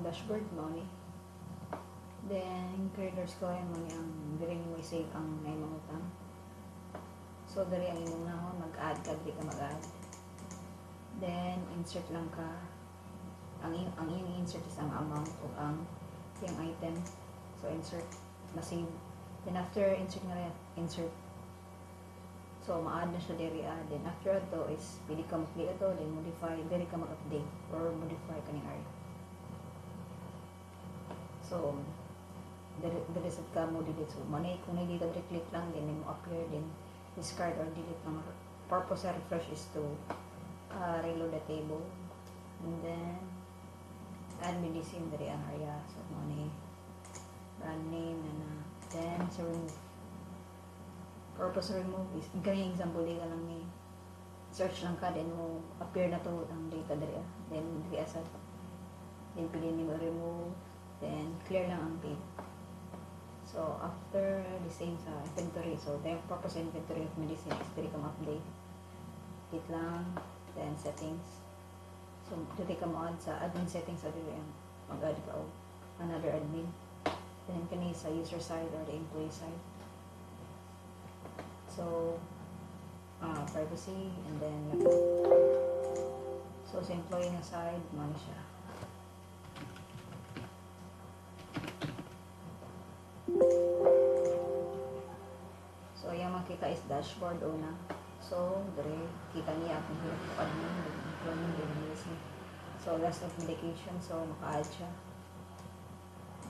dashboard mo ni. Then creditors ko yan mo ni ang diri mo i-save ang naimangutang. So diri ang imong nahon mag-add ka, di ka mag-add. Then insert lang ka. Ang iyong insert is ang amount o ang yung item. So insert, ma-save. Then after insert na rin, insert. So ma-add na siya diri. Then after ito is pili ka mag-play ito, then modify, diri ka mag-update or modify kaning area. So reset ka mo delete. So manay kung hindi ka click lang, then mo appear, then discard or delete ng purpose sa refresh is to reload the table. And then add medicine diri ang area. So money, brand name na then so remove. Purpose remove is ganyan example di ka lang ni search lang ka, then mo appear na to ang data diri. Then diri asad, then pili ni mo remove, then clear lang ang page. So after the same sa inventory, so the purpose inventory of medicine is diri ka ma-update. Hit lang, then settings. So diri ka mo add sa admin settings sa diri ang mag-add ka og another admin. Then kani sa user side or the employee side. So privacy, and then so sa employee na side mo siya. So yung makita is dashboard una. So dire kita niya kung admin, employee, then so last of medication, so maka-add siya.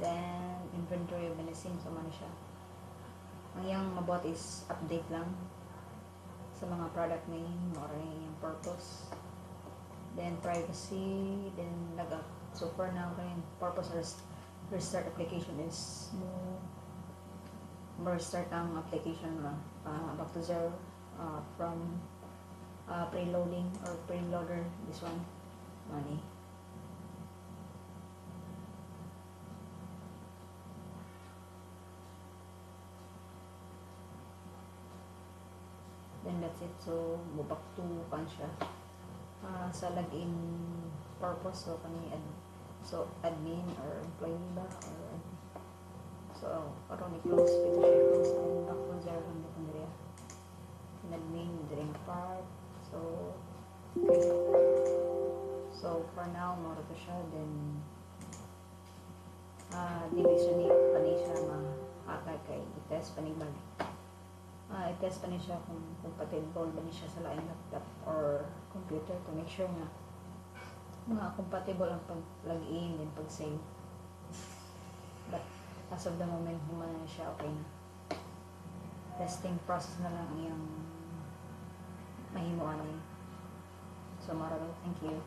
Then inventory of medicine, so man siya. Ang iyang mabot is update lang sa mga product name or yung purpose. Then privacy, then log-out. So for now, yung purpose or restart application is mo restart ang application back to zero from preloading or preloader, this one, money. Then that's it. So go back to siya sa login purpose. So kani admin or employee ba or so karon i-close pito siya close, then back to zero ang button diri. Admin during part. So okay. So for now mo to siya, then division ni pani siya ma-hack kay i-test panibag. I-test pa niya siya kung compatible ba niya siya sa laing laptop or computer to make sure na compatible ang pag-login and pag-save. But as of the moment, human na siya, okay na. Testing process na lang ang iyang mahimuan niya. So, maraming thank you.